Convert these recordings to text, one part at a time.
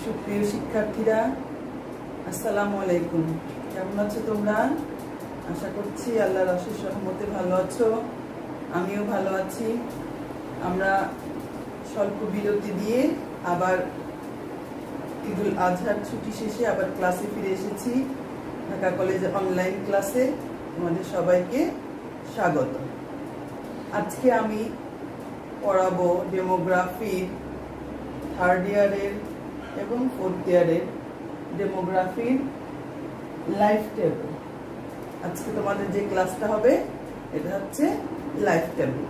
সুপ্রিয় শিক্ষার্থীরা, আসসালামু আলাইকুম। কেমন আছো তোমরা? আশা করছি আল্লাহর অশেষ রহমতে ভালো আছো। আমিও ভালো আছি। আমরা স্বল্প বিরতি দিয়ে আবার ঈদুল আজহার ছুটি শেষে আবার ক্লাসে ফিরে এসেছি। ঢাকা কলেজে অনলাইন ক্লাসে তোমাদের সবাইকে স্বাগত। আজকে আমি পড়াবো ডেমোগ্রাফির থার্ড ইয়ারের এবং ফোর্থ ইয়ারের ডেমোগ্রাফির লাইফ টেবল। আজকে তোমাদের যে ক্লাসটা হবে এটা হচ্ছে লাইফ টেবল,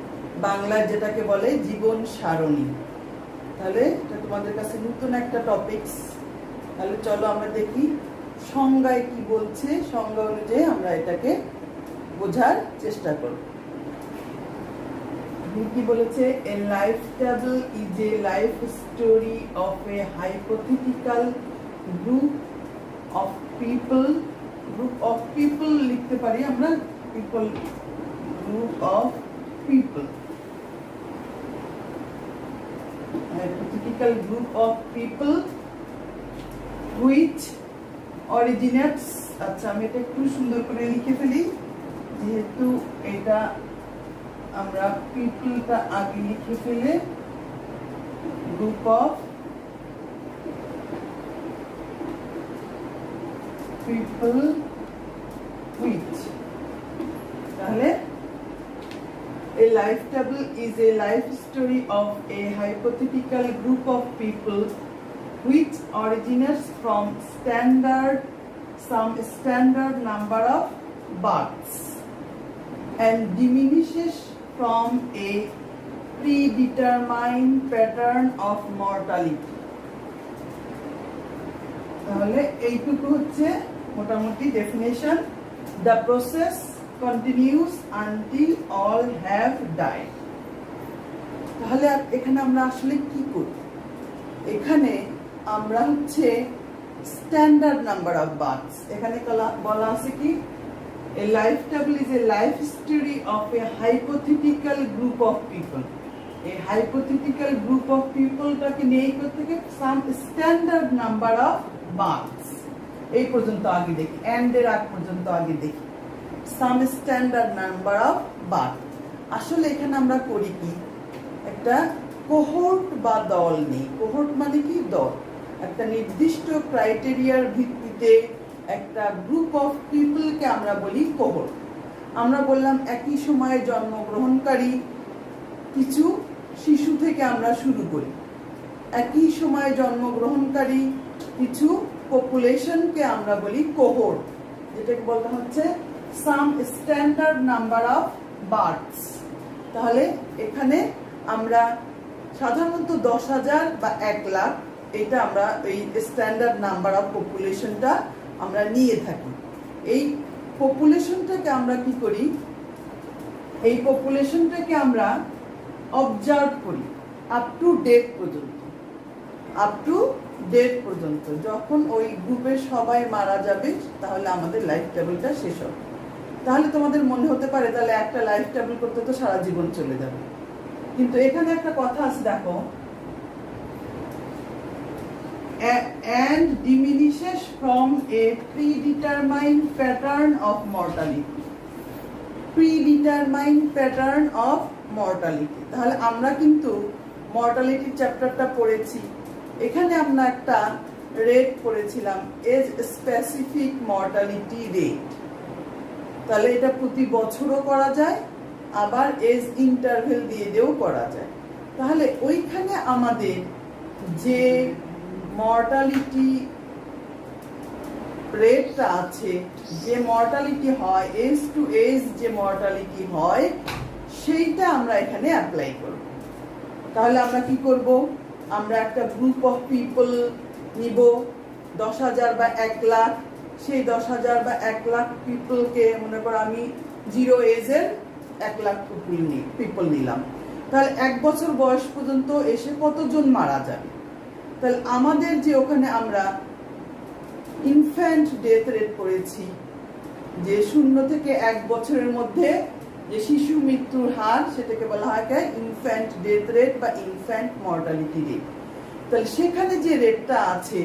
বাংলায় যেটাকে বলে জীবন সারণী। তাহলে এটা তোমাদের কাছে নতুন একটা টপিকস। তাহলে চলো আমরা দেখি সংজ্ঞায় কি বলছে, সংজ্ঞা অনুযায়ী আমরা এটাকে বোঝার চেষ্টা করব। কি বলেছে? এ life table is a life story of A hypothetical group of people লিখতে পারি আমরা, group of people, hypothetical group of people which originates, আচ্ছা আমি এটা একটু সুন্দর করে লিখে ফেলি, যেহেতু এটা আমরা পিপলটা আগে লিখে ফেলে গ্রুপ অফ পিপল which, তাহলে a life table is a life story of a hypothetical group of people which originates from some standard number of births and diminishes from a predetermined pattern of mortality. তাহলে এইটুকু হচ্ছে মোটামুটি definition. The process continues until all have died. তাহলে এখানে আমরা আসলে কি করি? এখানে আমরা হচ্ছে স্ট্যান্ডার্ড নাম্বার অফ বার্থস, এখানে বলা আছে কি a life table is a life story of a hypothetical group of people. A hypothetical group of people টাকে নিয়ে থেকে some standard number of births, এই পর্যন্ত আগে দেখি, এন্ড এর আগ পর্যন্ত আগে দেখি some standard number of birth। আসলে এখানে আমরা করি কি, একটা কোহর্ট বা দল নেই। কোহর্ট মানে কি? দল। একটা নির্দিষ্ট ক্রাইটেরিয়ার ভিত্তিতে একটা গ্রুপ অফ পিপলকে আমরা বলি কোহর্ট। আমরা বললাম একই সময়ে জন্মগ্রহণকারী কিছু শিশু থেকে আমরা শুরু করি। একই সময়ে জন্মগ্রহণকারী কিছু পপুলেশনকে আমরা বলি কোহর্ট, যেটাকে বলতে হচ্ছে some standard number of births। তাহলে এখানে আমরা সাধারণত 10,000 বা 1 লাখ, এটা আমরা এই স্ট্যান্ডার্ড নাম্বার অফ পপুলেশনটা আমরা নিয়ে থাকি। এই পপুলেশনটাকে আমরা কি করি? এই পপুলেশনটাকে আমরা অবজার্ভ করি আপ টু ডেট পর্যন্ত। যখন ওই গ্রুপের সবাই মারা যাবে তাহলে আমাদের লাইফ টেবলটা শেষ হবে। তাহলে তোমাদের মনে হতে পারে তাহলে একটা লাইফ টেবল করতে তো সারা জীবন চলে যাবে, কিন্তু এখানে একটা কথা আছে, দেখো, and diminishes from a predetermined pattern of mortality. Predetermined pattern of mortality, তাহলে আমরা কিন্তু মর্টালিটি চ্যাপ্টারটা পড়েছি। এখানে আমরা একটা রেট পড়েছিলাম, এজ স্পেসিফিক মর্টালিটি রেট। তাহলে এটা প্রতি বছরও করা যায়, আবার এজ ইন্টারভেল দিয়েও করা যায়। তাহলে ওইখানে আমাদের যে মর্টালিটি রেটটা আছে, যে মর্টালিটি হয়, এজ টু এজ যে মর্টালিটি হয়, সেইটা আমরা এখানে অ্যাপ্লাই করব। তাহলে আমরা কি করব? আমরা একটা গ্রুপ অফ পিপল নিব, 10,000 বা 1 লাখ। সেই 10,000 বা 1 লাখ পিপলকে মনে করো আমি 0 এজের 1 লাখ পিপল নিলাম। তাহলে 1 বছর বয়স পর্যন্ত এসে কতজন মারা যাবে? তাহলে আমাদের যে ওখানে আমরা ইনফ্যান্ট ডেথ রেট করেছি, যে 0 থেকে 1 বছরের মধ্যে যে শিশু মৃত্যুর হার, সেটাকে বলা হয় ইনফ্যান্ট ডেথ রেট বা ইনফ্যান্ট মর্টালিটি রেট। তাহলে সেখানে যে রেটটা আছে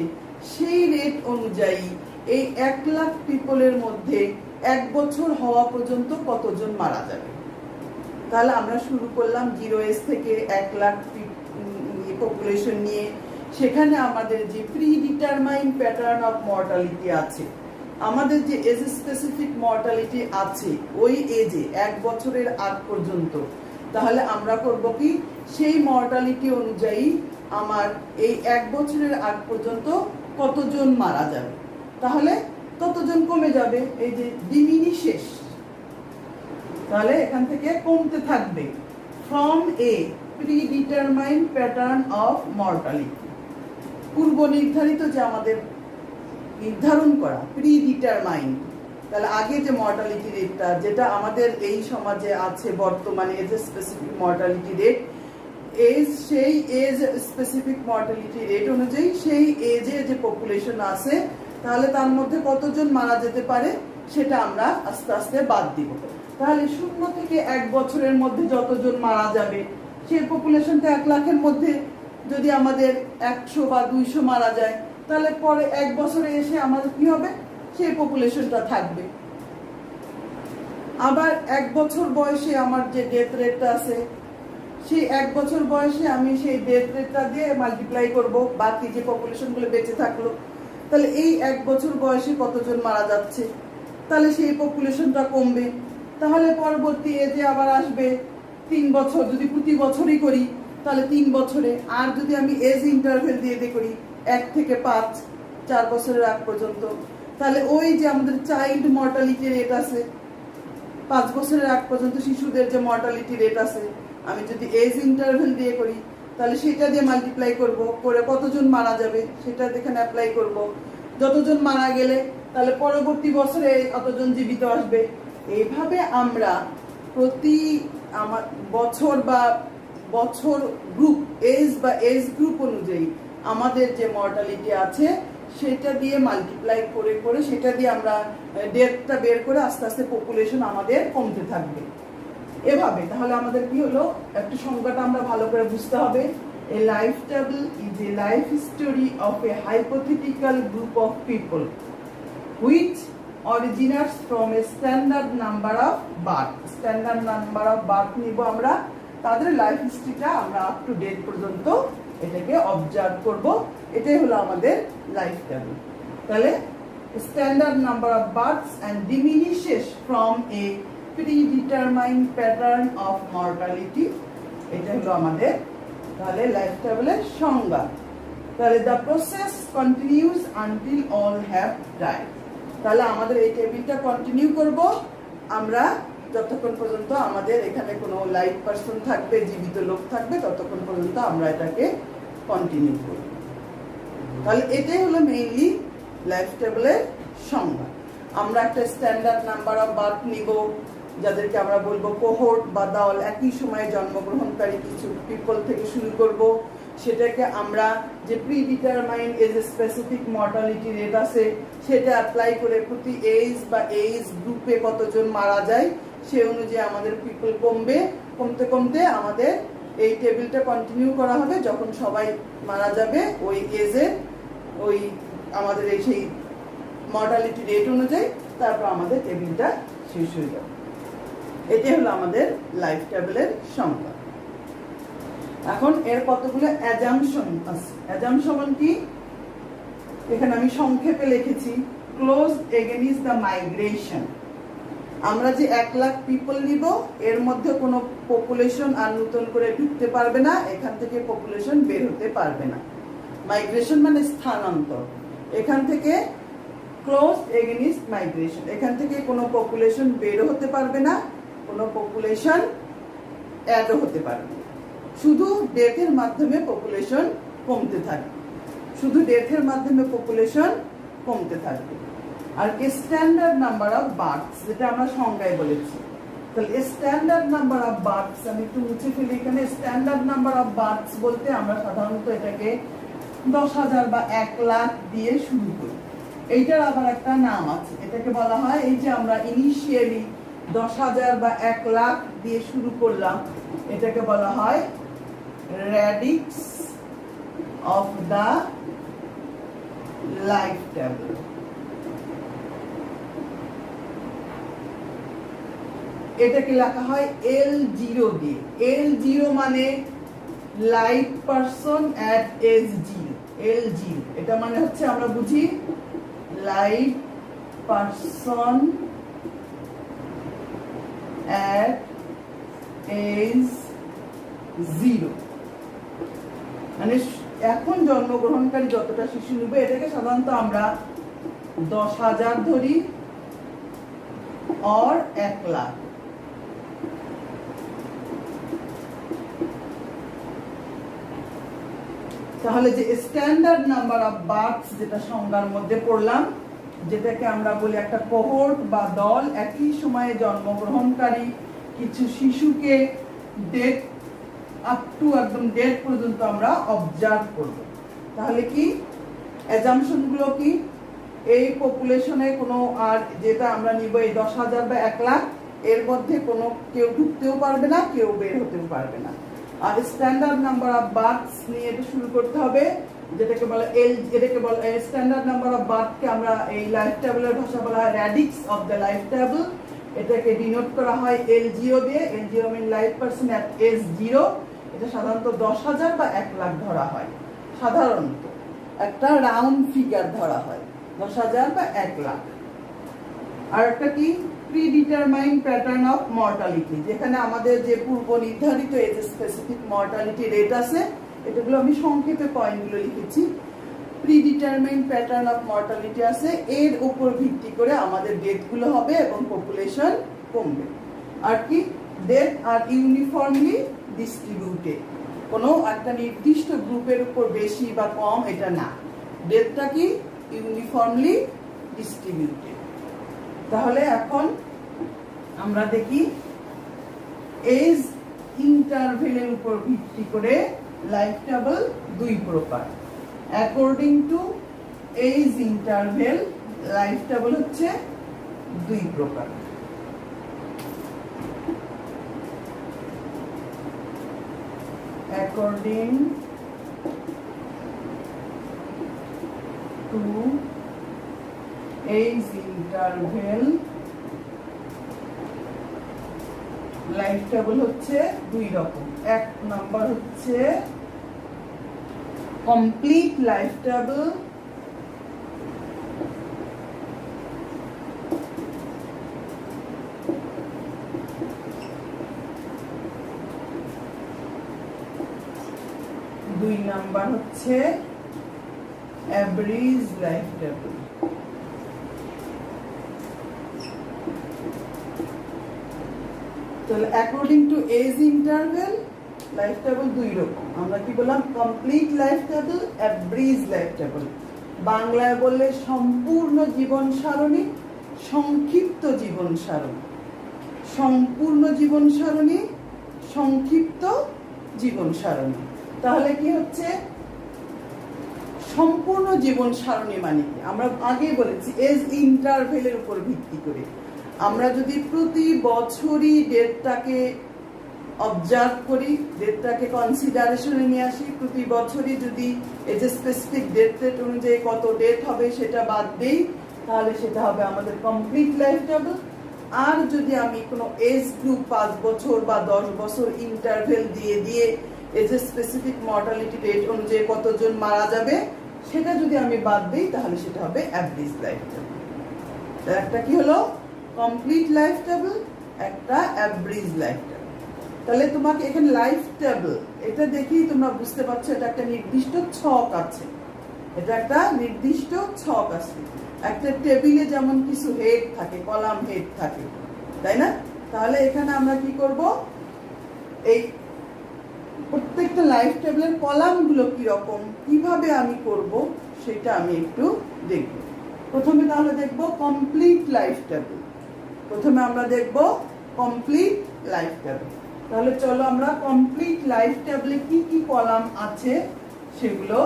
সেই রেট অনুযায়ী এই 1 লাখ পিপলের মধ্যে 1 বছর হওয়া পর্যন্ত কতজন মারা যাবে। তাহলে আমরা শুরু করলাম 0 এজ থেকে 1 লাখ পপুলেশন নিয়ে। সেখানে আমাদের যে pre determined pattern of mortality আছে, আমাদের যে এজ স্পেসিফিক মর্টালিটি আছে ওই এজে 1 বছরের আগ পর্যন্ত, তাহলে আমরা করব কি সেই মর্টালিটি অনুযায়ী আমার এই 1 বছরের আগ পর্যন্ত কতজন মারা যাবে, তাহলে ততজন কমে যাবে। এই যে ডিমিনিশেস, তাহলে এখান থেকে কমতে থাকবে from a pre determined pattern of mortality. পূর্ব নির্ধারিত যে আমাদের নির্ধারণ করা প্রি ডিটারমাইন্ড, তাহলে আগে যে মর্টালিটি রেটটা যেটা আমাদের এই সমাজে আছে বর্তমানে এজ স্পেসিফিক মর্টালিটি রেট, সেই এজ স্পেসিফিক মর্টালিটি রেট অনুযায়ী সেই এজে যে পপুলেশন আছে তাহলে তার মধ্যে কতজন মারা যেতে পারে সেটা আমরা আস্তে আস্তে বাদ দিব। তাহলে 0 থেকে 1 বছরের মধ্যে যতজন মারা যাবে সেই পপুলেশনটা 1 লাখের মধ্যে যদি আমাদের 100 বা 200 মারা যায়, তাহলে পরে 1 বছরে এসে আমাদের কি হবে, সেই পপুলেশনটা থাকবে। আবার 1 বছর বয়সে আমার যে ডেথ রেটটা আছে সেই 1 বছর বয়সে আমি সেই ডেথ রেটটা দিয়ে মাল্টিপ্লাই করব বাকি যে পপুলেশনগুলো বেঁচে থাকলো, তাহলে এই 1 বছর বয়সে কতজন মারা যাচ্ছে, তাহলে সেই পপুলেশনটা কমবে। তাহলে পরবর্তী এজে আবার আসবে 3 বছর, যদি প্রতি বছরই করি তাহলে 3 বছরে, আর যদি আমি এজ ইন্টারভেল দিয়ে করি 1 থেকে 5 4 বছরের আগ পর্যন্ত, তাহলে ওই যে আমাদের চাইল্ড মর্টালিটি রেট আছে 5 বছরের আগ পর্যন্ত শিশুদের যে মর্টালিটি রেট আছে, আমি যদি এজ ইন্টারভেল দিয়ে করি তাহলে সেটা দিয়ে মাল্টিপ্লাই করব, করে কতজন মারা যাবে সেটা এখানে অ্যাপ্লাই করব। যতজন মারা গেলে তাহলে পরবর্তী বছরে কতজন জীবিত আসবে। এইভাবে আমরা প্রতি বছর বা বছর গ্রুপ এজ বা এজ গ্রুপ অনুযায়ী আমাদের যে মর্টালিটি আছে সেটা দিয়ে মাল্টিপ্লাই করে করে সেটা দিয়ে আমরা ডেথটা বের করে আস্তে আস্তে পপুলেশন আমাদের কমতে থাকবে এভাবে। তাহলে আমাদের কি হলো, একটা সংজ্ঞাটা আমরা ভালো করে বুঝতে হবে। A life table is a life story of a hypothetical group of people which originates from a standard number of birth. Standard number of birth নিব আমরা, তাদের লাইফ হিস্ট্রিটা আমরা আপ টু ডেট পর্যন্ত এটাকে অবজার্ভ করব। এটাই হলো আমাদের লাইফ টেবিল। তাহলে standard number of births and diminishes from a predetermined pattern of mortality, এটা হলো আমাদের তাহলে লাইফ টেবিলের সংজ্ঞা। তাহলে the process continues until all have died. তাহলে আমাদের এই টেবিলটা কন্টিনিউ করব আমরা যতক্ষণ পর্যন্ত আমাদের এখানে কোনো লাইভ পারসন থাকবে, জীবিত লোক থাকবে, ততক্ষণ পর্যন্ত আমরা এটাকে কন্টিনিউ করব। তাহলে এটাই হলো মেইনলি লাইফ টেবিলের সংজ্ঞা। আমরা একটা স্ট্যান্ডার্ড নাম্বার অফ বার্থ নিব, যাদেরকে আমরা বলবো কোহর্ট বা দল, একই সময়ে জন্মগ্রহণকারী কিছু পিপল থেকে শুরু করব। সেটাকে আমরা যে predetermined age specific mortality rate আছে সেটা অ্যাপ্লাই করে প্রতি এজ বা এজ গ্রুপে কতজন মারা যায় সে অনুযায়ী আমাদের পিপল কমবে। কমতে কমতে আমাদের এই টেবিলটা কন্টিনিউ করা হবে, যখন সবাই মারা যাবে ওই এজে ওই আমাদের এই সেই মর্টালিটি রেট অনুযায়ী তারপর আমাদের টেবিলটা শেষ হয়ে যাবে। এটাই হলো আমাদের লাইফ টেবিলের সংজ্ঞা। এখন এর কতগুলো অ্যাজাম্পশন আছে। অ্যাজাম্পশন কি, এখানে আমি সংক্ষেপে লিখেছি ক্লোজ এগেইনস্ট দ্য মাইগ্রেশন। আমরা যে 1 লাখ পিপল নিব এর মধ্যে কোনো পপুলেশন আর নতুন করে ঢুকতে পারবে না, এখান থেকে পপুলেশন বের হতে পারবে না। মাইগ্রেশন মানে স্থানান্তর। এখান থেকে ক্লোজ এগেইনস্ট মাইগ্রেশন, এখান থেকে কোনো পপুলেশন বের হতে পারবে না, কোনো পপুলেশন অ্যাডও হতে পারবে না। শুধু ডেথের মাধ্যমে পপুলেশন কমতে থাকবে, শুধু ডেথের মাধ্যমে পপুলেশন কমতে থাকবে। আর স্ট্যান্ডার্ড নাম্বার অফ বার্থস, যেটা আমরা সংজ্ঞায় বলেছি। তাহলে স্ট্যান্ডার্ড নাম্বার অফ বার্থস আমি একটু মুছে ফেলি। এখানে স্ট্যান্ডার্ড নাম্বার অফ বার্থস বলতে আমরা সাধারণত এটাকে 10,000 বা 1 লাখ দিয়ে শুরু করি। এইটার আবার একটা নাম আছে, এটাকে বলা হয়, এই যে আমরা ইনিশিয়ালি 10,000 বা 1 লাখ দিয়ে শুরু করলাম, এটাকে বলা হয় radix of the life table. এটাকে লেখা হয় L0 দিয়ে। L0 মানে লাইভ পারসন এট এজ 0। L0 এটা মানে হচ্ছে আমরা বুঝি লাইভ পারসন এট এজ 0, মানে এখন জন্মগ্রহণকারী যতটা শিশু নেবে এটাকে সাধারণত আমরা 10,000 ধরি or 1 লাখ। তাহলে যে স্ট্যান্ডার্ড নাম্বার অফ বার্থস যেটা সংজ্ঞার মধ্যে পড়লাম, যেটাকে আমরা বলি একটা কোহর্ট বা দল একই সময়ে জন্মগ্রহণকারী কিছু শিশুকে ডেট আপ টু একদম ডেট পর্যন্ত আমরা অবজার্ভ করব। তাহলে কি অ্যাজাম্পশন গুলো কি, এই পপুলেশনে কোনো আর যেটা আমরা নিব এই 10,000 বা 1 লাখ এর মধ্যে কোনো কেউ ঢুকতেও পারবে না, কেউ বের হতেও পারবে না। আর স্ট্যান্ডার্ড নাম্বার অফ বার্থস নিয়ে এটা শুরু করতে হবে, যেটাকে বলে এটাকে বলে স্ট্যান্ডার্ড নাম্বার অফ বার্থকে আমরা এই লাইফ টেবলের ভাষা বলা হয় radix of the life table. এটাকে ডিনোট করা হয় L0 দিয়ে। L0 মিন লাইফ পারসন এট এজ 0। এটা সাধারণত 10,000 বা 1 লাখ ধরা হয়, সাধারণত একটা রাউন্ড ফিগার ধরা হয় 10,000 বা 1 লাখ। আর একটা কি প্রিডিটারমাইন্ড প্যাটার্ন অফ মর্টালিটি, যেখানে আমাদের যে পূর্ব নির্ধারিত এজ স্পেসিফিক মর্টালিটি রেট আছে, এটাগুলো আমি সংক্ষেপে পয়েন্টগুলো লিখেছি। প্রিডিটারমাইন্ড প্যাটার্ন অফ মর্টালিটি আছে, এর উপর ভিত্তি করে আমাদের ডেথগুলো হবে এবং পপুলেশন কমবে। আর কি ডেথ আর ইউনিফর্মলি ডিস্ট্রিবিউটেড, কোনো একটা নির্দিষ্ট গ্রুপের উপর বেশি বা কম এটা না, ডেথটা কি ইউনিফর্মলি ডিস্ট্রিবিউটেড। তাহলে এখন আমরা দেখি এজ ইন্টারভেলের উপর ভিত্তি করে লাইফ টেবল 2 প্রকার। According to age interval life table হচ্ছে 2 প্রকার। According to age interval life table হচ্ছে 2 রকম। 1 নাম্বার হচ্ছে কমপ্লিট লাইফ টেবল, দুই নাম্বার হচ্ছে অ্যাভারেজ লাইফ টেবল। তাহলে according to age interval life table 2 রকম। আমরা কি বললাম, complete life table, average life table. বাংলায় বললে সম্পূর্ণ জীবন সারণী, সংক্ষিপ্ত জীবন সারণী। সম্পূর্ণ জীবন সারণী, সংক্ষিপ্ত জীবন সারণী। তাহলে কি হচ্ছে সম্পূর্ণ জীবন সারণী মানে কি, আমরা আগেই বলেছি এজ ইন্টারভেলের উপর ভিত্তি করে আমরা যদি প্রতি বছরই ডেটটাকে অবজার্ভ করি, ডেটটাকে কনসিডারেশনে নিয়ে আসি, প্রতি বছরই যদি এজ এ স্পেসিফিক ডেট অনুযায়ী কত ডেট হবে সেটা বাদ দেই, তাহলে সেটা হবে আমাদের কমপ্লিট লাইফ টেবল। আর যদি আমি কোনো এজ গ্রুপ 5 বছর বা 10 বছর ইন্টারভেল দিয়ে দিয়ে as a specific mortality rate অনুযায়ী কতজন মারা যাবে সেটা যদি আমি বাদ দিই, তাহলে সেটা হবে অ্যাভারেজ লাইফ টেবল। একটা কি হলো কমপ্লিট লাইফ টেবল, একটা অ্যাভারেজ লাইফ টেবল। তাহলে তোমাকে এখানে লাইফ টেবল এটা দেখেই তোমরা বুঝতে পারছো এটা একটা নির্দিষ্ট ছক আছে, এটা একটা নির্দিষ্ট ছক আছে। একটা টেবিলে যেমন কিছু হেড থাকে, কলাম হেড থাকে, তাই না? তাহলে এখানে আমরা কি করব, এই প্রত্যেকটা লাইফ টেবলের কলামগুলো কি রকম, কিভাবে আমি করব সেটা আমি একটু দেখব। প্রথমে তাহলে দেখব কমপ্লিট লাইফ টেবল। প্রথমে আমরা দেখব কমপ্লিট লাইফ টেবল। তাহলে চলো আমরা কমপ্লিট লাইফ টেবলে কি কি কলাম আছে সেগুলো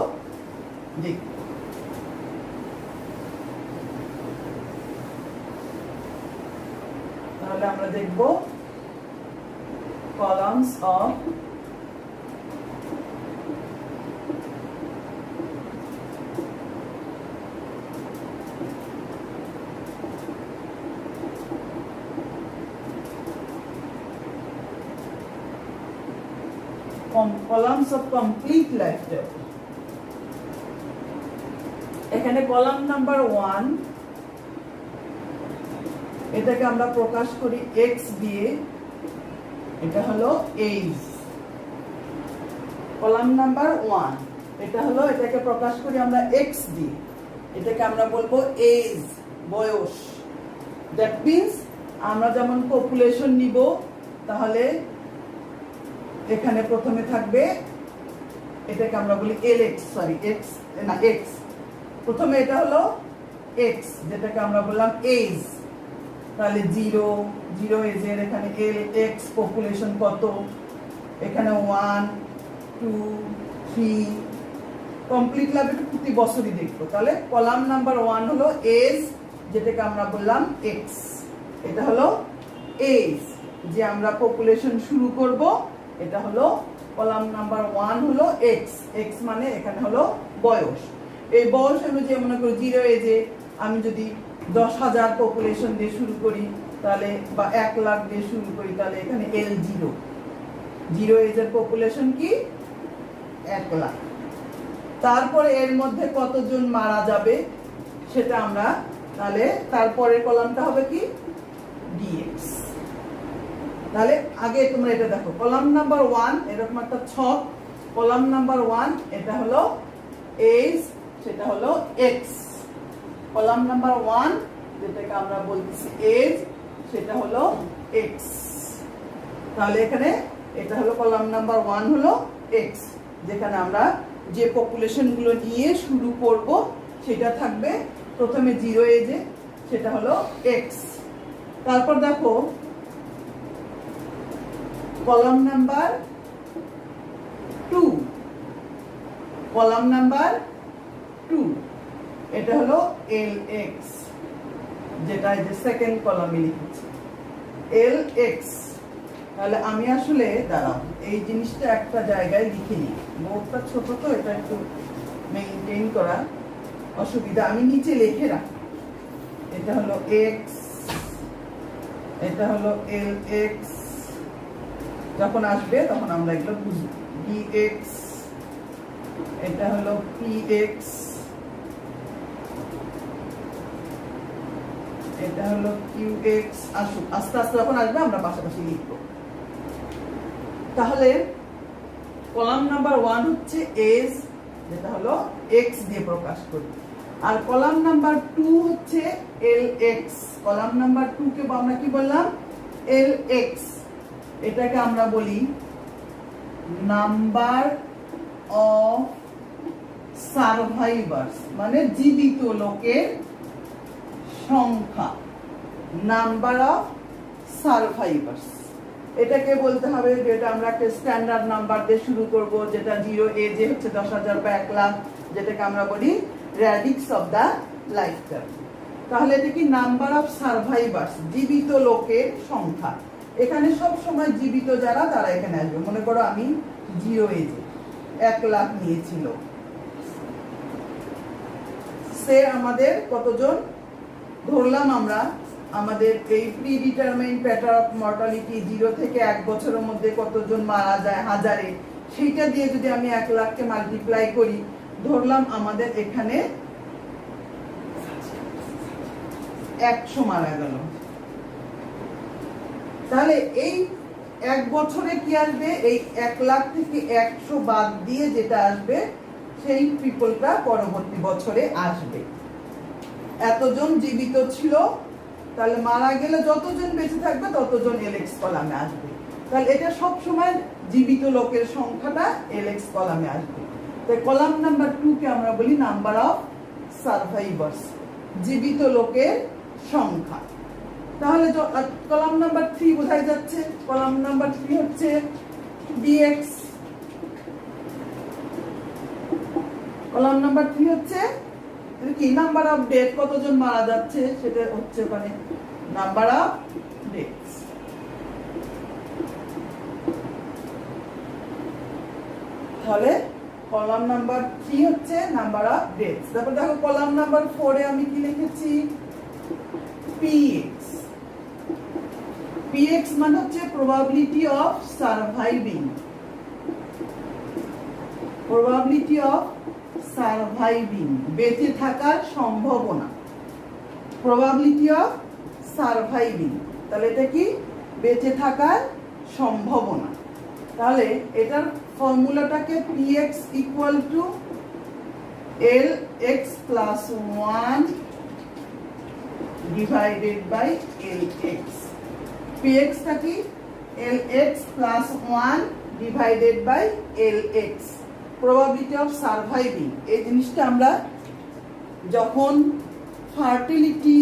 দেখব। তাহলে আমরা দেখব columns of columns of complete life table. এখানে কলাম নাম্বার 1 এটাকে আমরা প্রকাশ করি x দিয়ে, এটা হলো এজ। কলাম নাম্বার 1 এটা হলো, এটাকে প্রকাশ করি আমরা x দিয়ে, এটাকে আমরা বলবো এজ, বয়স। দ্যাট মিন্স আমরা যেমন পপুলেশন নিব, তাহলে এখানে প্রথমে থাকবে, এটাকে আমরা বলি lx, সরি x না x, প্রথমে এটা হলো x যেটাকে আমরা বললাম এজ, তাহলে 0 এজের এখানে lx পপুলেশন কত, এখানে 1 2 3 কমপ্লিট লাইফ এটা প্রতি বছরই দেখবো। তাহলে কলাম নাম্বার 1 হলো এজ, যেটাকে আমরা বললাম x, এটা হলো এজ যে আমরা পপুলেশন শুরু করব, এটা হলো কলাম নাম্বার 1 হলো x, x মানে এখানে হলো বয়স। এই বয়স অনুযায়ী মনে করি 0 এজে আমি যদি 10,000 পপুলেশন দিয়ে শুরু করি, তাহলে বা 1 লাখ দিয়ে শুরু করি, তাহলে এখানে L0, 0 এজের পপুলেশন কি 1 লাখ। তারপরে এর মধ্যে কতজন মারা যাবে সেটা আমরা, তাহলে তারপরের কলামটা হবে কি dx। তাহলে আগে তোমরা এটা দেখো, কলাম নাম্বার 1 এরকম একটা ছক, কলাম নাম্বার 1 এটা হলো এজ, সেটা হলো x। কলাম নাম্বার 1 যেটাকে আমরা বলতেছি এজ, সেটা হলো x। তাহলে এখানে এটা হলো কলাম নাম্বার 1 হলো x, যেখানে আমরা যে পপুলেশন গুলো নিয়ে শুরু করব সেটা থাকবে প্রথমে 0 এজে, সেটা হলো x। তারপর দেখো কলাম নাম্বার 2, কলাম নাম্বার 2 এটা হলো lx, যেটা এই যে সেকেন্ড কলামে লিখেছি lx। তাহলে আমি আসলে দাঁড়াও এই জিনিসটা একটা জায়গায় লিখে নিই, বোর্ডটা ছোট তো এটা একটু মেইনটেইন করা অসুবিধা, আমি নিচে লিখে রাখি। এটা হলো x, এটা হলো lx, যখন আসবে তখন আমরা এগুলো বুঝবো। dx, এটা হলো px, এটা হলো qx। আসুন আস্তে আস্তে যখন আসবে আমরা পাশাপাশি লিখবো। তাহলে কলাম নাম্বার 1 হচ্ছে এজ, যেটা হলো x দিয়ে প্রকাশ করি, আর কলাম নাম্বার 2 হচ্ছে lx। কলাম নাম্বার 2 কে আমরা কি বললাম lx, এটাকে আমরা বলি নাম্বার অফ সারভাইভার্স, মানে জীবিত লোকের সংখ্যা, নাম্বার অফ সারভাইভার্স। এটাকে বলতে হবে যেটা আমরা একটা স্ট্যান্ডার্ড নাম্বার দিয়ে শুরু করব, যেটা 0 এজে হচ্ছে 10,000 বা 1 লাখ, যেটাকে আমরা বলি radix of the life time. তাহলে এটা কি নাম্বার অফ সারভাইভার্স, জীবিত লোকের সংখ্যা। এখানে সব সময় জীবিত যারা তারা এখানে আসবে। মনে করো আমি 0 এজে 1 লাখ নিয়েছিল, সে আমাদের কতজন ধরলাম আমরা, আমাদের এই প্রিডিটারমাইন্ড প্যাটার্ন অফ মর্টালিটি 0 থেকে 1 বছরের মধ্যে কতজন মারা যায় হাজারে, সেইটা দিয়ে যদি আমি 1 লাখকে মাল্টিপ্লাই করি, ধরলাম আমাদের এখানে 100 মারা গেল। তাহলে এই 1 বছরে কি আসবে, এই 1 লাখ থেকে 100 বাদ দিয়ে যেটা আসবে সেই পিপলটা পরবর্তী বছরে আসবে। এতজন জীবিত ছিল, তাহলে মারা গেলে যতজন বেঁচে থাকবে ততজন lx কলামে আসবে। তাহলে এটা সব সময় জীবিত লোকের সংখ্যাটা lx কলামে আসবে। তাই কলাম নাম্বার 2 কে আমরা বলি নাম্বার অফ সারভাইভার্স, জীবিত লোকের সংখ্যা। তাহলে কলাম নাম্বার 3 বোঝাই যাচ্ছে, কলাম নাম্বার 3 হচ্ছে dx। কলাম নাম্বার 3 হচ্ছে কি নাম্বার অফ ডেথ, কতজন মারা যাচ্ছে সেটা হচ্ছে ওখানে নাম্বার অফ ডেথস। তাহলে কলাম নাম্বার 3 হচ্ছে নাম্বার অফ ডেথস। তারপর দেখো কলাম নাম্বার 4 এ আমি কি লিখেছি px। px মানে হচ্ছে probability of surviving, probability of surviving, বেঁচে থাকার সম্ভাবনা, প্রবাবিলিটি অফ সারভাইভিং, তাহলে এটা কি বেঁচে থাকার সম্ভাবনা। তাহলে এটার ফর্মুলাটাকে px equal to lx plus 1 divided by lx, px টা কি lx plus 1 divided by lx, probability of surviving. এই জিনিসটা আমরা যখন ফার্টিলিটি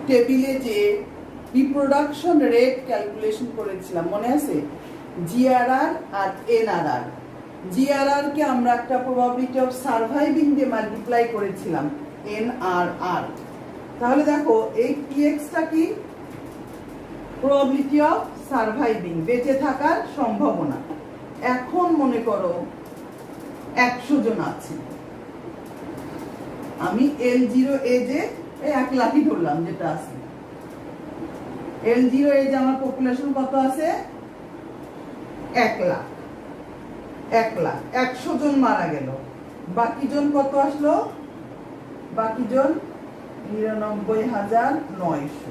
টেবিলে যে রিপ্রোডাকশন রেট ক্যালকুলেশন করেছিলাম মনে আছে, জিআরআর আর এনআরআর। জিআরআর কে আমরা একটা প্রবাবিলিটি অফ সারভাইভিং দিয়ে মাল্টিপ্লাই করেছিলাম এনআরআর। তাহলে দেখো এই পিএক্স টা কি প্রবাবিলিটি অফ সারভাইভিং, বেঁচে থাকার সম্ভাবনা। এখন মনে করো 100 জন আছে, আমি L0 এজে 1 লাখই ধরলাম যেটা আছে, L0 এজে আমার পপুলেশন কত আছে 1 লাখ, 100 জন মারা গেল, বাকি জন কত আসলো, বাকি জন 99,900।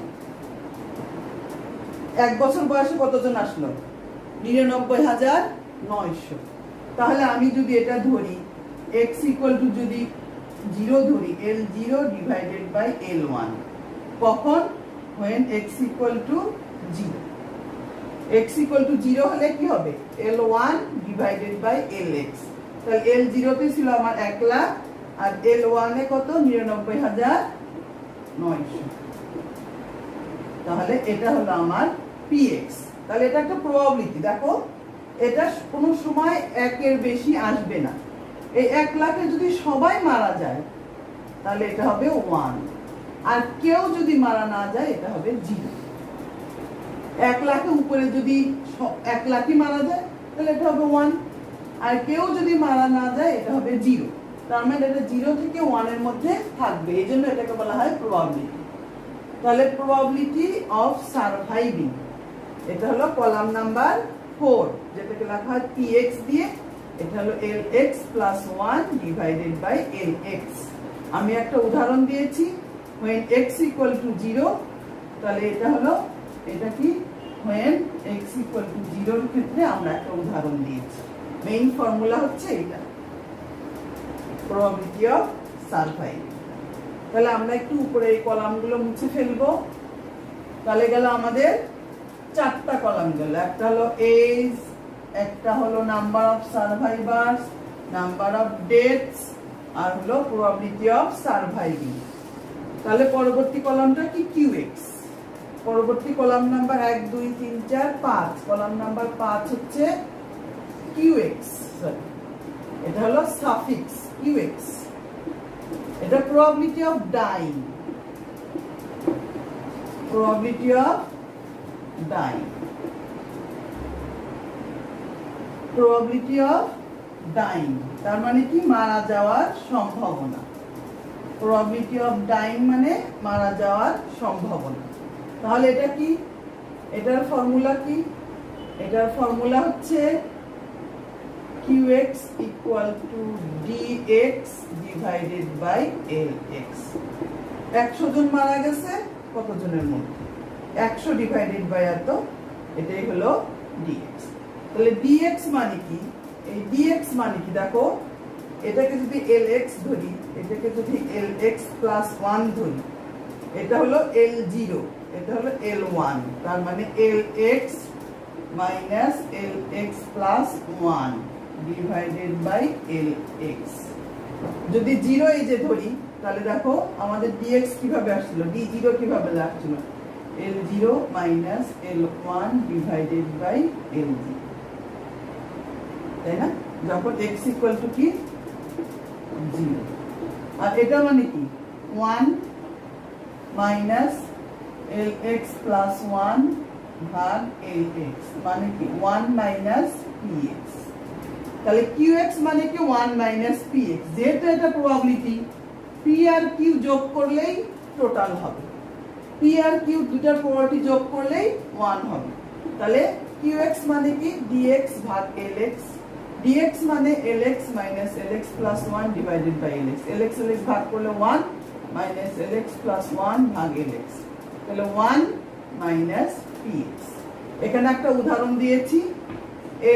1 বছর বয়সে কতজন আসলো 99,900। তাহলে আমি যদি এটা ধরি x ইকুয়াল টু যদি 0 ধরি, L0 ডিভাইডেড বাই L1, কখন when x equal to 0, x equal to 0 হলে কি হবে L1 ডিভাইডেড বাই Lx। তাহলে L0 তে ছিল আমার 1 লাখ আর L1 এ কত 99,900। তাহলে এটা হলো আমার px। তাহলে এটা একটা প্রবাবিলিটি, দেখো এটা কোনো সময় 1 এর বেশি আসবে না। এই 1 লাখে যদি সবাই মারা যায় তাহলে এটা হবে 1, আর কেউ যদি মারা না যায় এটা হবে 0। 1 লাখের উপরে যদি 1 লাখই মারা যায় তাহলে এটা হবে 1, আর কেউ যদি মারা না যায় এটা হবে 0। তার মানে এটা 0 থেকে 1 এর মধ্যে থাকবে, এই জন্য এটাকে বলা হয় প্রবাবিলিটি। তাহলে প্রবাবিলিটি অফ সারভাইভিং, এটা হলো কলাম নাম্বার 4, যেটাকে লেখা হয় px দিয়ে, এটা হলো lx plus 1 divided by lx। আমি একটা উদাহরণ দিয়েছি when x equal to 0, তাহলে এটা হলো, এটা কি when x equal to 0 এর ক্ষেত্রে আমরা একটা উদাহরণ দিয়েছি। মেইন ফর্মুলা হচ্ছে এটা, প্রবাবিলিটি অফ সারভাইভিং। তাহলে আমরা একটু উপরে এই কলামগুলো মুছে ফেলবো। তাহলে গেল আমাদের 4টা কলাম গেল, একটা হলো এজ, একটা হলো number of survivors, number of deaths, আর হলো প্রবাবিলিটি অফ সারভাইভিং। তাহলে পরবর্তী কলামটা কি qx। পরবর্তী কলাম নাম্বার 1 2 3 4 5, কলাম নাম্বার 5 হচ্ছে qx, এটা হলো সাফিক্স qx। এটা probability of dying, probability of dying, probability of dying, তার মানে কি মারা যাওয়ার সম্ভাবনা। প্রবাবিলিটি অফ ডাইং মানে মারা যাওয়ার সম্ভাবনা। তাহলে এটা কি, এটার ফর্মুলা কি, এটার ফর্মুলা হচ্ছে qx equal to dx divided by lx। 100 জন মারা গেছে কত জনের মধ্যে, 100 ডিভাইডেড বাই এত, এটাই হলো dx। তাহলে dx মানে কি, এই dx মানে কি দেখো, এটাকে যদি lx ধরি, এটাকে যদি lx প্লাস 1 ধরি, এটা হলো L0, এটা হলো L1, তার মানে lx minus lx plus 1 divided by lx। যদি 0 এই যে ধরি তাহলে দেখো আমাদের dx কিভাবে আসছিল, d0 কিভাবে আসছিল, L0 minus L1 divided by L0, তাই না, যখন x ইকুয়াল টু কি 0। আর এটা মানে কি 1 মাইনাস lx প্লাস 1 ভাগ lx, মানে কি 1 মাইনাস px। তাহলে qx মানে কি 1 মাইনাস px, যেহেতু এটা প্রবাবিলিটি, p আর q যোগ করলেই টোটাল হবে, p আর q দুটার প্রবাবিলিটি যোগ করলেই 1 হবে। তাহলে qx মানে কি dx ভাগ lx dx মানে lx minus lx plus 1 divided by lx, lx lx ভাগ করলে 1 minus lx plus 1 ভাগ lx, তাহলে 1 minus px। এখানে একটা উদাহরণ দিয়েছি,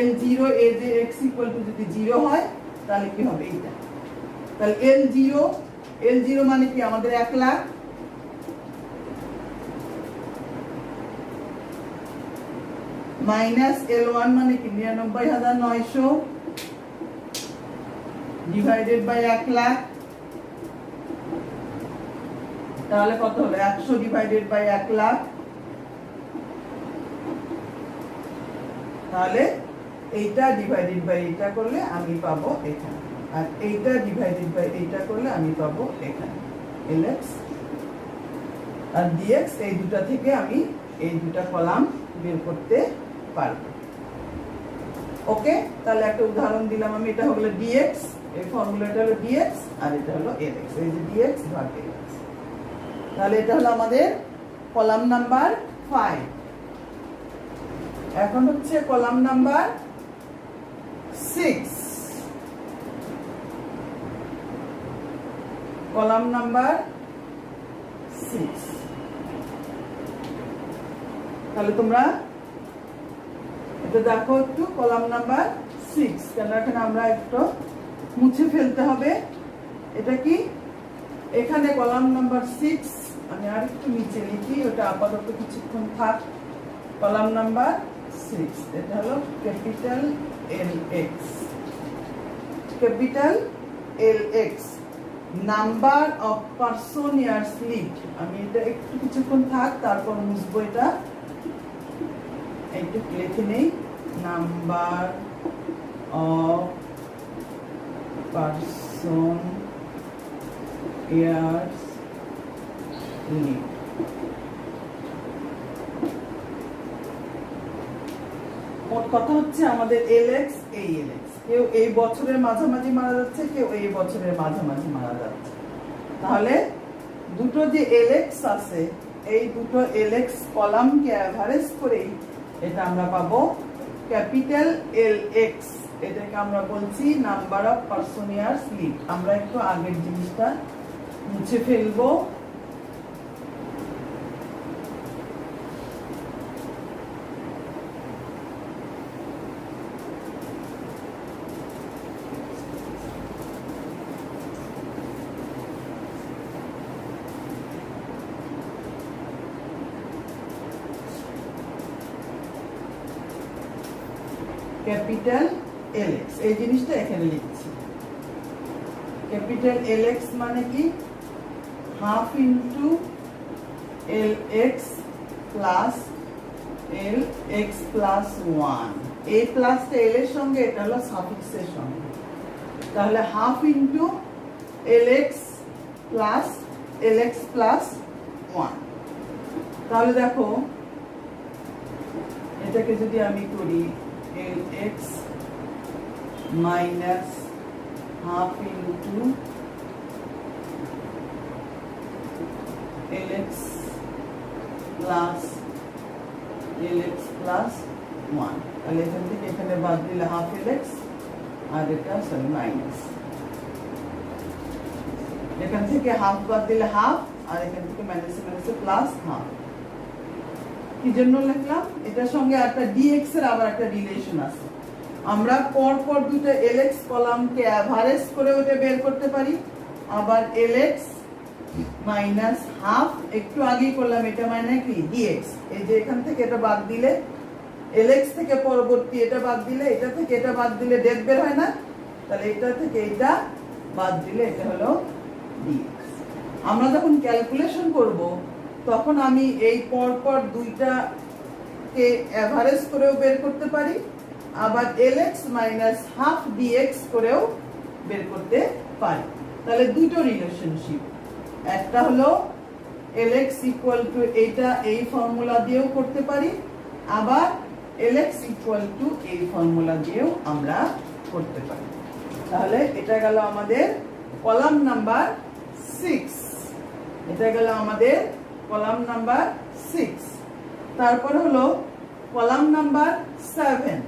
L0 a যে x equal to যদি 0 হয় তাহলে কি হবে এটা, তাহলে L0 মানে কি আমাদের 1 লাখ, মাইনাস L1 মানে কি 99,900 ডিভাইডেড বাই 1 লাখ, তাহলে কত হলো 100 ডিভাইডেড বাই 1 লাখ, তাহলে এইটা ডিভাইডেড বাই এইটা করলে আমি পাবো এখানে, আর এইটা ডিভাইডেড বাই এইটা করলে আমি পাবো এখানে lx আর dx। এই দুটো থেকে আমি এই দুটো কলাম বের করতে পারবো। ওকে, তাহলে একটা উদাহরণ দিলাম আমি, এটা হলো dx, এই ফর্মুলাটা হলো dx আর এটা হলো lx, এই যে dx ভাগ lx। তাহলে এটা হলো আমাদের কলাম নাম্বার 5। এখন হচ্ছে কলাম নাম্বার 6, কলাম নাম্বার 6। তাহলে তোমরা এটা দেখো একটু, কলাম নাম্বার 6, কেন এখানে আমরা একটু মুছে ফেলতে হবে। এটা কি, এখানে কলাম নাম্বার 6 আমি আর একটু নিচে লিখি, ওটা আপাতত কিছুক্ষণ থাক। কলাম নাম্বার 6, এটা হলো capital LX, capital LX, number of person years live. আমি এটা একটু কিছুক্ষণ থাক, তারপর মুছবো এটা, একটু লিখে নেই, number of person years live. মোট কথা হচ্ছে আমাদের LX, এই LX, কেউ এই বছরের মাঝামাঝি মারা যাচ্ছে, কেউ এই বছরের মাঝামাঝি মারা যাচ্ছে। তাহলে দুটো যে LX আছে, এই দুটো LX কলামকে অ্যাভারেজ করেই এটা আমরা পাবো ক্যাপিটাল LX। এটাকে আমরা বলছি number of person years live. আমরা একটু আগের জিনিসটা মুছে ফেলবো। ক্যাপিটাল LX, এই জিনিসটা এখানে লিখছি। ক্যাপিটাল LX মানে কি, half into LX plus LX plus 1। এই প্লাসটা L এর সঙ্গে, এটা হলো সাফিক্সের সঙ্গে, তাহলে half into LX plus LX plus 1। তাহলে দেখো এটাকে যদি আমি করি LX minus half into LX plus LX plus 1, তাহলে এখান থেকে এখানে বাদ দিলে হাফ LX আর এটা সরি মাইনাস, এখান থেকে হাফ বাদ দিলে হাফ আর এখান থেকে মাইনাসে মাইনাসে প্লাস হাফ। কি জন্য লিখলাম, এটার সঙ্গে একটা dx এর আবার একটা রিলেশন আছে। আমরা পরপর দুটো LX কলামকে অ্যাভারেজ করে ওটা বের করতে পারি, আবার LX মাইনাস হাফ একটু আগেই করলাম, এটা মানে কি dx। এই যে এখান থেকে এটা বাদ দিলে, LX থেকে পরবর্তী এটা বাদ দিলে, এটা থেকে এটা বাদ দিলে ডেট বের হয় না, তাহলে এটা থেকে এটা বাদ দিলে এটা হলো dx। আমরা যখন ক্যালকুলেশন করব তখন আমি এই পরপর দুইটাকে অ্যাভারেজ করেও বের করতে পারি, আবার LX মাইনাস হাফ dx করেও বের করতে পারি। তাহলে দুটো রিলেশনশিপ, একটা হলো LX ইকুয়াল টু এইটা, এই ফর্মুলা দিয়েও করতে পারি, আবার LX ইকুয়াল টু এই ফর্মুলা দিয়েও আমরা করতে পারি। তাহলে এটা গেল আমাদের কলাম নাম্বার 6, এটা গেল আমাদের কলাম নাম্বার 6। তারপর হলো কলাম নাম্বার 7।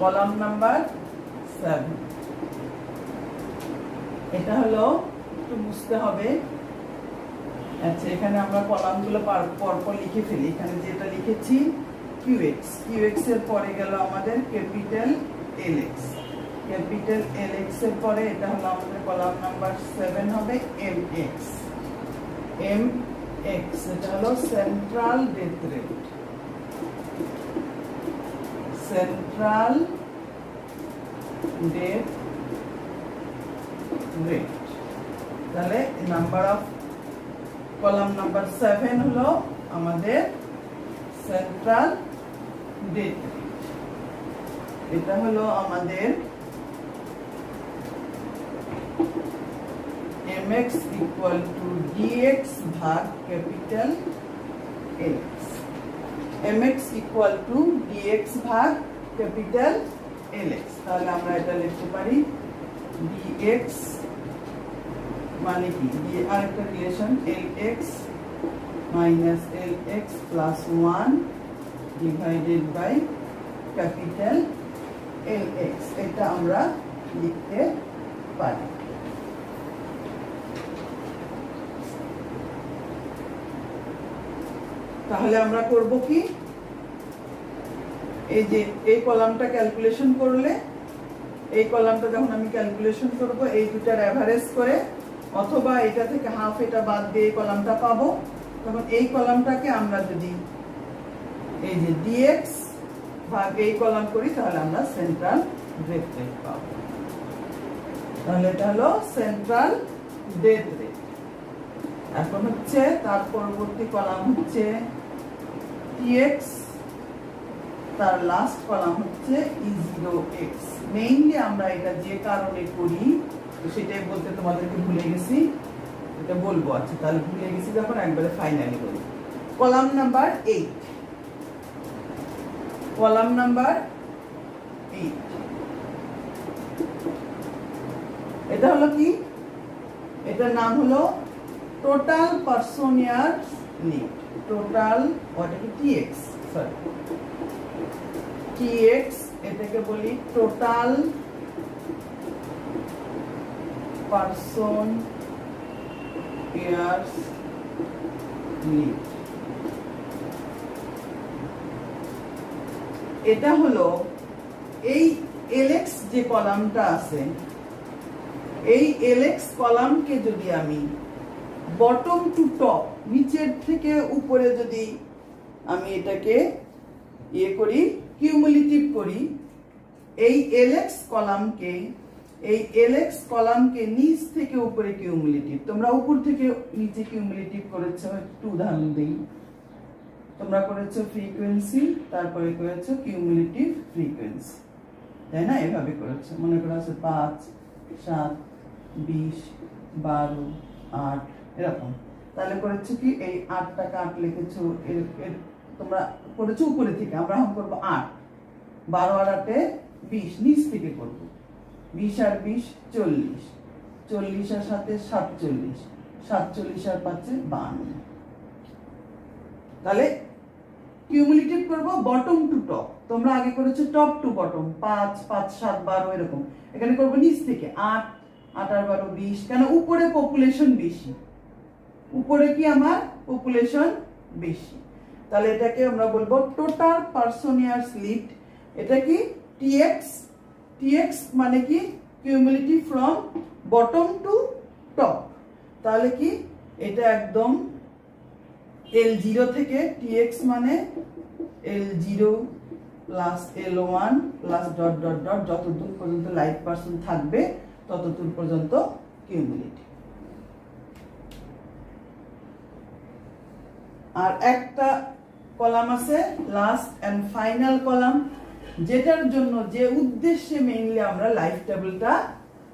Column number 7। এটা হলো একটু বুঝতে হবে। আচ্ছা, এখানে আমরা কলামগুলো পরপর লিখে ফেলি। এখানে যেটা লিখেছি কিউএক্স, কিউএক্স এর পরে গেল আমাদের ক্যাপিটাল এলএক্স, ক্যাপিটাল এলএক্স এর পরে এটা হলো আমাদের কলাম নাম্বার 7 হবে এমএক্স, এমএক্স এটা হলো central death rate, central death rate. তাহলে নাম্বার অফ কলাম নাম্বার 7 হলো আমাদের সেন্ট্রাল ডেথ রেট। এটা হলো আমাদের mx equal to dx ভাগ capital Lx, mx equal to dx ভাগ ক্যাপিটাল Lx। তাহলে আমরা এটা লিখতে পারি dx মানে কি, আরেকটা relation Lx minus Lx plus 1 divided by capital Lx, এটা আমরা লিখতে পারি। তাহলে আমরা করব কি, এই যে এই কলামটা ক্যালকুলেশন করলে, এই কলামটা যখন আমি ক্যালকুলেশন করব এই দুটার এভারেজ করে, অথবা এটা থেকে হাফ এটা বাদ দিয়ে এই কলামটা পাবো, তখন এই কলামটাকে আমরা যদি এই যে dx ভাগ এই কলাম করি তাহলে আমরা সেন্ট্রাল ডেথ রেট পাবো। তাহলে এটা হলো সেন্ট্রাল ডেথ রেট। এখন হচ্ছে তার পরবর্তী কলাম হচ্ছে tx, তার লাস্ট কলাম হচ্ছে e0x। মেইনলি আমরা এটা যে কারণে করি সেটাই বলতে তোমাদেরকে ভুলে গেছি, এটা বলবো। আচ্ছা, তাহলে ভুলে গেছি যখন একবারে ফাইনালি বলি। কলাম নাম্বার 8, কলাম নাম্বার 8 এটা হলো কি, এটার নাম হলো টোটাল পার্সোনিয়ার লিড, টোটাল ওটাকে tx, সরি tx, এটাকে বলি টোটাল পার্সন ইয়ার্স লিড। এটা হলো এই এলএক্স যে কলামটা আছে, এই এলএক্স কলামকে যদি আমি বটম টু টপ, নিচের থেকে উপরে যদি আমি এটাকে ইয়ে করি, কিউমুলেটিভ করি, এই এলএক্স কলামকে, এই এলএক্স কলামকে নিচ থেকে উপরে কিউমুলেটিভ, তোমরা উপর থেকে নিচে কিউমুলেটিভ করেছো, একটু উদাহরণ দিই। তোমরা করেছো ফ্রিকোয়েন্সি, তারপরে করেছো কিউমুলেটিভ ফ্রিকোয়েন্সি, তাই না? এভাবে করেছো। মনে করো আছে 5, 7, 20, 12, 8 এরকম। তাহলে করেছো কি, এই 8টাকে 8 লিখেছো, তোমরা করেছো উপরে থেকে, আমরা এখন করবো 8, 12 আর 8 20, নিচ থেকে করবো 20 আর 20 40, 40 আর 7 47, 47 আর 5 52। তাহলে কিউমুলেটিভ করবো বটম টু টপ। তোমরা আগে করেছো টপ টু বটম, 5, 5, 7, 12 এরকম। এখানে করবো নিচ থেকে 8, 8 আর 12 20। কেন? উপরে পপুলেশন বেশি, উপরে কি আমার পপুলেশন বেশি। তাহলে এটাকে আমরা বলবো টোটাল পার্সোনিয়ার্স লিড। এটা কি tx, tx মানে কি cumulative from bottom to top. তাহলে কি এটা একদম L0 থেকে tx মানে L0 plus L1 plus dot dot dot, যতদূর পর্যন্ত লাইভ পার্সন থাকবে ততদূর পর্যন্ত কিউমুলেটিভ। আর একটা কলাম আছে লাস্ট এন্ড ফাইনাল কলাম, যেটার জন্য যে উদ্দেশ্যে মেইনলি আমরা লাইফ টেবিলটা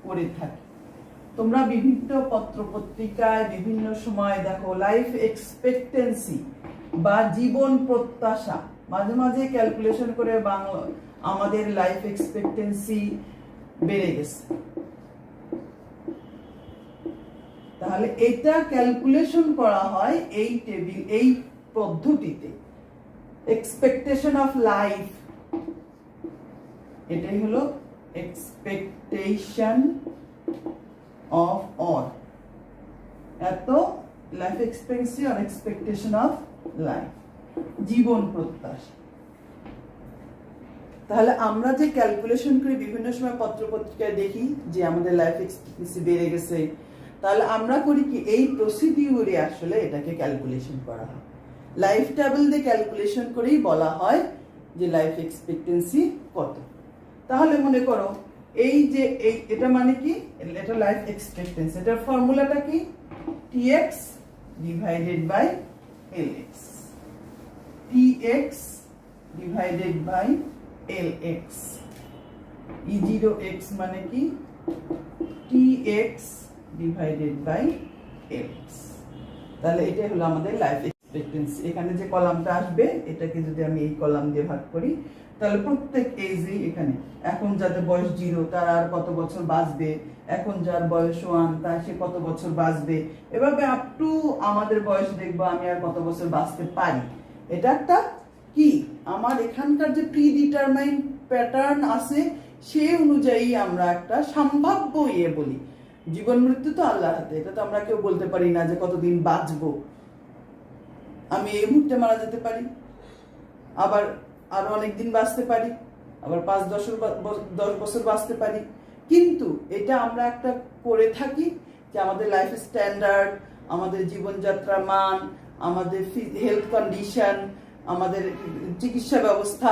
করে থাকি। তোমরা বিভিন্ন পত্র পত্রিকায় বিভিন্ন সময় দেখো লাইফ এক্সপেক্টেন্সি বা জীবন প্রত্যাশা, মাঝে মাঝে ক্যালকুলেশন করে বাংলা আমাদের লাইফ এক্সপেক্টেন্সি বেড়ে গেছে। তাহলে এটা ক্যালকুলেশন করা হয় এই টেবিল, এই পদ্ধতিতে। এক্সপেকটেশন অফ লাইফ এটাই হলো এক্সপেকটেশন অফ অর, এত লাইফ এক্সপেক্টেন্সি আর এক্সপেকটেশন অফ লাইফ, জীবন প্রত্যাশা। তাহলে আমরা যে ক্যালকুলেশন করি বিভিন্ন সময় পত্রপত্রিকায় দেখি যে আমাদের লাইফ এক্সপেক্টেন্সি বেড়ে গেছে, তাহলে আমরা করি কি এই প্রসিডিউরে আসলে এটাকে ক্যালকুলেশন করা হয়, লাইফ টেবিল দিয়ে ক্যালকুলেশন করেই বলা হয় যে লাইফ এক্সপেক্টেন্সি কত। তাহলে মনে করো এই যে এটা মানে কি, এটা লাইফ এক্সপেক্টেন্সি, এটার ফর্মুলাটা কি, tx divided by lx, tx divided by lx, e0x মানে কি tx ডিভাইডেড বাই lx। তাহলে এটাই হলো আমাদের লাইফ এক্সপেক্টেন্সি। এখানে যে কলামটা আসবে এটাকে যদি আমি এই কলাম দিয়ে ভাগ করি, তাহলে প্রত্যেক এজে এখানে এখন যাদের বয়স 0 তার আর কত বছর বাঁচবে, এখন যার বয়স 1 তার সে কত বছর বাঁচবে, এভাবে আপ টু আমাদের বয়স দেখবো আমি আর কত বছর বাঁচতে পারি। এটা একটা কি আমার এখানকার যে প্রি ডিটারমাইন্ড প্যাটার্ন আছে সে অনুযায়ী আমরা একটা সম্ভাব্য বলি। জীবন মৃত্যু তো আল্লাহর হাতে, এটা তো আমরা কেউ বলতে পারি না যে কতদিন বাঁচবো। আমি এই মুহূর্তে মারা যেতে পারি, আবার আরো অনেকদিন বাঁচতে পারি, আবার 5-10 বছর বাঁচতে পারি। কিন্তু এটা আমরা একটা করে থাকি যে আমাদের লাইফ স্ট্যান্ডার্ড, আমাদের জীবনযাত্রার মান, আমাদের হেলথ কন্ডিশন, আমাদের চিকিৎসা ব্যবস্থা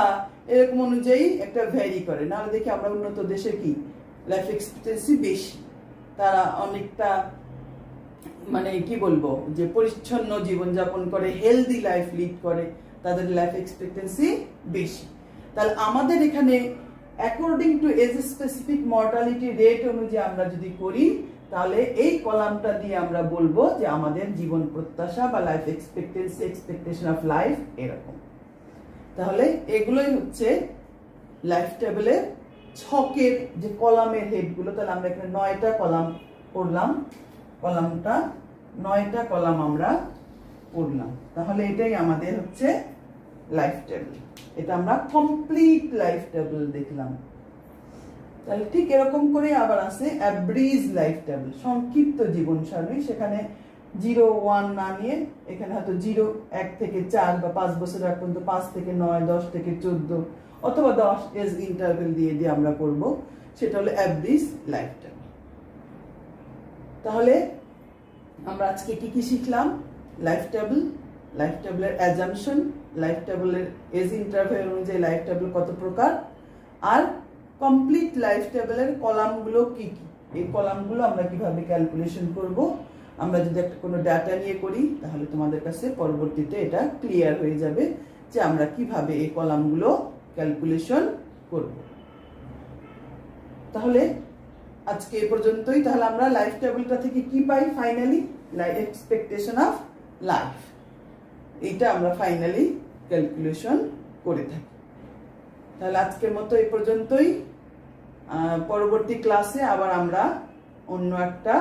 এরকম অনুযায়ী একটা ভ্যারি করে। নাহলে দেখি আমরা উন্নত দেশে কি লাইফ এক্সপেক্টেন্সি বেশি, তারা অনেকটা মানে কি বলবো যে পরিচ্ছন্ন জীবনযাপন করে, হেলদি লাইফ লিড করে, তাদের লাইফ এক্সপেক্টেন্সি বেশি। তাহলে আমাদের এখানে according to age specific mortality rate অনুযায়ী আমরা যদি করি, তাহলে এই কলামটা দিয়ে আমরা বলবো যে আমাদের জীবন প্রত্যাশা বা life expectancy, expectation of life এরকম। তাহলে এগুলোই হচ্ছে লাইফ টেবিলের ছকের যে কলামের হেডগুলো। তাহলে আমরা এখানে 9টা কলাম পড়লাম, কলামটা 9টা কলাম আমরা পড়লাম। তাহলে এটাই আমাদের হচ্ছে লাইফ টেবিল, এটা আমরা কমপ্লিট লাইফ টেবিল দেখলাম। তাহলে ঠিক এরকম করে আবার আছে অ্যাব্রিজ লাইফ টেবিল, সংক্ষিপ্ত জীবন সারণী। সেখানে 0, 1 না নিয়ে এখানে হয়তো 0, 1 থেকে 4 বা 5 বছর আগ পর্যন্ত 5 থেকে 9, 10 থেকে 14 অথবা 10 এজ ইন্টারভেল দিয়ে দিয়ে আমরা করব, সেটা হলো অ্যাব্রিজ লাইফ টেবিল। তাহলে আমরা আজকে কি কি শিখলাম, লাইফ টেবিল, লাইফ টেবিলের অ্যাজাম্পশন, লাইফ টেবিলের এজ ইন্টারভেল অনুযায়ী লাইফ টেবিল কত প্রকার, আর কমপ্লিট লাইফ টেবিলের কলামগুলো কি কি, এই কলামগুলো আমরা কিভাবে ক্যালকুলেশন করব। আমরা যদি একটা কোনো ডাটা নিয়ে করি তাহলে তোমাদের কাছে পরবর্তীতে এটা ক্লিয়ার হয়ে যাবে যে আমরা কিভাবে এই কলামগুলো ক্যালকুলেশন করব। তাহলে আজকে এই পর্যন্তই। তাহলে আমরা লাইফ টেবিলটা থেকে কি পাই, finally life expectation of life, এইটা আমরা ফাইনালি ক্যালকুলেশন করে থাকি। তাহলে আজকের মতো এই পর্যন্তই। পরবর্তী ক্লাসে আবার আমরা অন্য একটা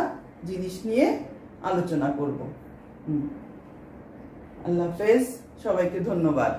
জিনিস নিয়ে আলোচনা করব। আল্লাহ হাফেজ, সবাইকে ধন্যবাদ।